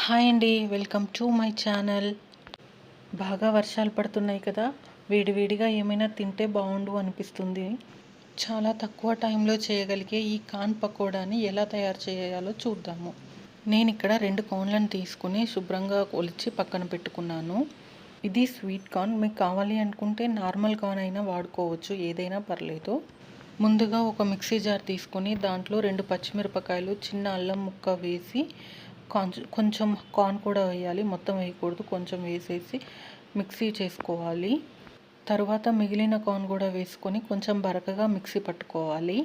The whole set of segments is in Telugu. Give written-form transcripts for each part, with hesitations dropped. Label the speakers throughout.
Speaker 1: హాయ్ అండి, వెల్కమ్ టు మై ఛానల్. బాగా వర్షాలు పడుతున్నాయి కదా, వేడివేడిగా ఏమైనా తింటే బాగుండు అనిపిస్తుంది. చాలా తక్కువ టైంలో చేయగలిగే ఈ కార్న్ పకోడాని ఎలా తయారు చేయాలో చూద్దాము. నేను ఇక్కడ 2 కార్న్లను తీసుకుని శుభ్రంగా ఒలిచి పక్కన పెట్టుకున్నాను. ఇది స్వీట్ కార్న్. మీకు కావాలి అనుకుంటే నార్మల్ కార్న్ అయినా వాడుకోవచ్చు, ఏదైనా పర్లేదు. ముందుగా ఒక మిక్సీ జార్ తీసుకొని దాంట్లో 2 పచ్చిమిరపకాయలు, చిన్న అల్లం ముక్క వేసి కొంచెం కార్న్ కూడా వేయాలి, మొత్తం వేయకూడదు, కొంచెం వేసేసి మిక్సీ చేసుకోవాలి. తర్వాత మిగిలిన కార్న్ కూడా వేసుకొని కొంచెం బరకగా మిక్సీ పట్టుకోవాలి.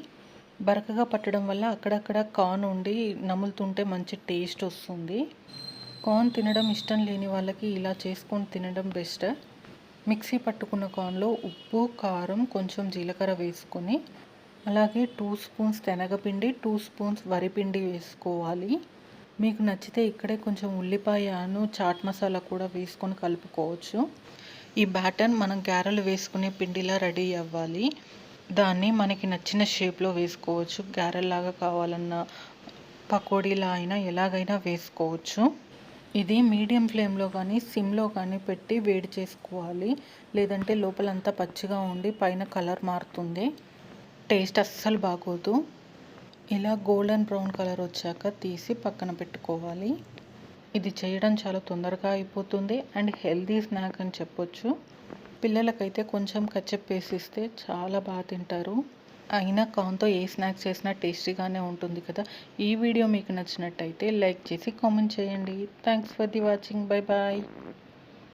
Speaker 1: బరకగా పట్టడం వల్ల అక్కడక్కడ కార్న్ ఉండి నములుతుంటే మంచి టేస్ట్ వస్తుంది. కార్న్ తినడం ఇష్టం లేని వాళ్ళకి ఇలా చేసుకొని తినడం బెస్ట్. మిక్సీ పట్టుకున్న కార్న్లో ఉప్పు, కారం, కొంచెం జీలకర్ర వేసుకొని అలాగే 2 స్పూన్స్ శనగపిండి, 2 స్పూన్స్ వరిపిండి వేసుకోవాలి. మీకు నచ్చితే ఇక్కడే కొంచెం ఉల్లిపాయను, చాట్ మసాలా కూడా వేసుకొని కలుపుకోవచ్చు. ఈ బ్యాటర్ మనం గారెలు వేసుకునే పిండిలా రెడీ అవ్వాలి. దాన్ని మనకి నచ్చిన షేప్లో వేసుకోవచ్చు. గారెల్లాగా కావాలన్నా, పకోడీలా అయినా ఎలాగైనా వేసుకోవచ్చు. ఇది మీడియం ఫ్లేమ్లో కానీ సిమ్లో కానీ పెట్టి వేడి చేసుకోవాలి, లేదంటే లోపలంతా పచ్చిగా ఉండి పైన కలర్ మారుతుంది, టేస్ట్ అస్సలు బాగోదు. ఇలా గోల్డెన్ బ్రౌన్ కలర్ వచ్చాక తీసి పక్కన పెట్టుకోవాలి. ఇది చేయడం చాలా తొందరగా అయిపోతుంది అండ్ హెల్దీ స్నాక్ అని చెప్పొచ్చు. పిల్లలకైతే కొంచెం కచ్చప్ వేసిస్తే చాలా బాగా తింటారు. అయినా కార్న్తో ఏ స్నాక్ చేసినా టేస్టీగానే ఉంటుంది కదా. ఈ వీడియో మీకు నచ్చినట్టయితే లైక్ చేసి కామెంట్ చేయండి. Thanks for the watching. Bye bye.